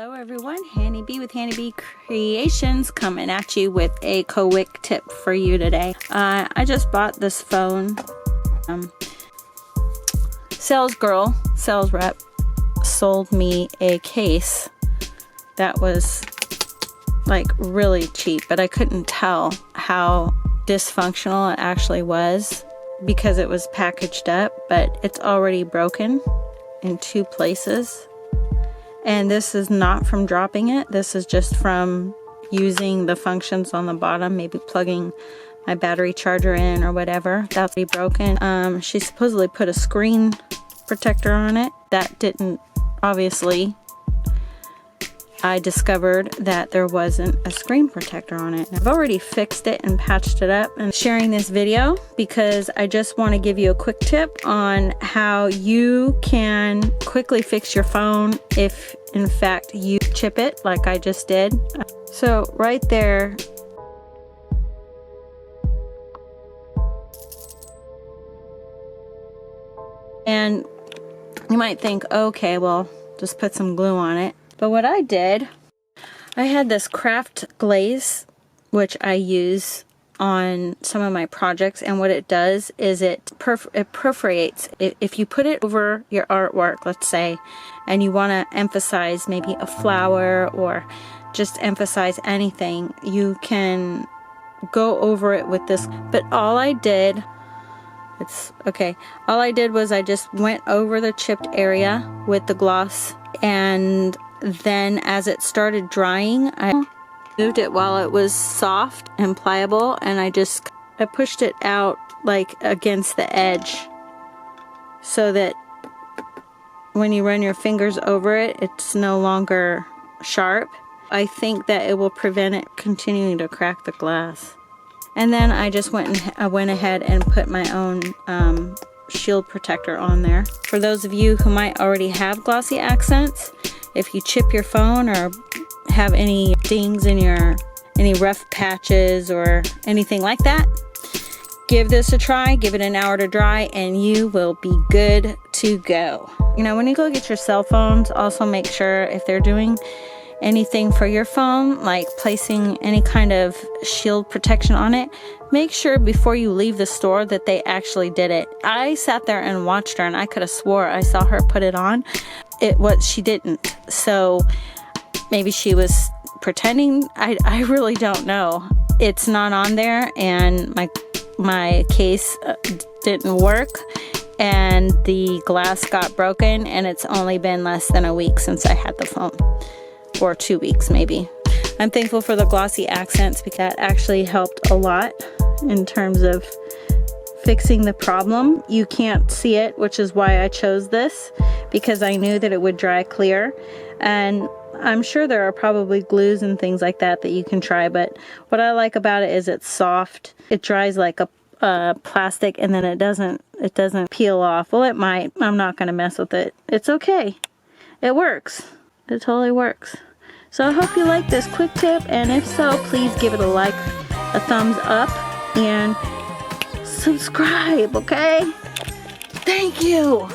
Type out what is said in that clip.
Hello everyone, HanieB with HanieBCreations coming at you with a quick tip for you today. I just bought this phone. Sales rep sold me a case that was like really cheap, but I couldn't tell how dysfunctional it actually was because it was packaged up, but it's already broken in 2 places. And this is not from dropping it. This is just from using the functions on the bottom, maybe plugging my battery charger in or whatever. That's broken. She supposedly put a screen protector on it. That didn't, obviously. I discovered that there wasn't a screen protector on it. I've already fixed it and patched it up and sharing this video because I just want to give you a quick tip on how you can quickly fix your phone if in fact you chip it like I just did. So right there, and you might think, okay, well, just put some glue on it. But what I did, I had this craft glaze, which I use on some of my projects, and what it does is it perforates. If you put it over your artwork, let's say, and you want to emphasize maybe a flower or just emphasize anything, you can go over it with this. But all I did, all I did was I just went over the chipped area with the gloss, and then as it started drying, I moved it while it was soft and pliable, and I pushed it out like against the edge so that when you run your fingers over it, it's no longer sharp. I think that it will prevent it continuing to crack the glass. And then I just went ahead and put my own shield protector on there. For those of you who might already have glossy accents, if you chip your phone or have any dings in any rough patches or anything like that, give this a try, give it an hour to dry, and you will be good to go. You know, when you go get your cell phones, also make sure if they're doing anything for your phone, like placing any kind of shield protection on it, make sure before you leave the store that they actually did it. I sat there and watched her, and I could have swore I saw her put it on. She didn't. So maybe she was pretending. I really don't know. It's not on there, and my case didn't work, and the glass got broken, and it's only been less than a week since I had the phone. Or 2 weeks maybe. I'm thankful for the glossy accents because that actually helped a lot in terms of fixing the problem. You can't see it, which is why I chose this, because I knew that it would dry clear. And I'm sure there are probably glues and things like that that you can try, but what I like about it is it's soft. It dries like a plastic, and then it doesn't peel off. Well, it might. I'm not going to mess with it. It's okay. It works. It totally works. So I hope you like this quick tip, and if so, please give it a like, a thumbs up, and subscribe, okay? Thank you.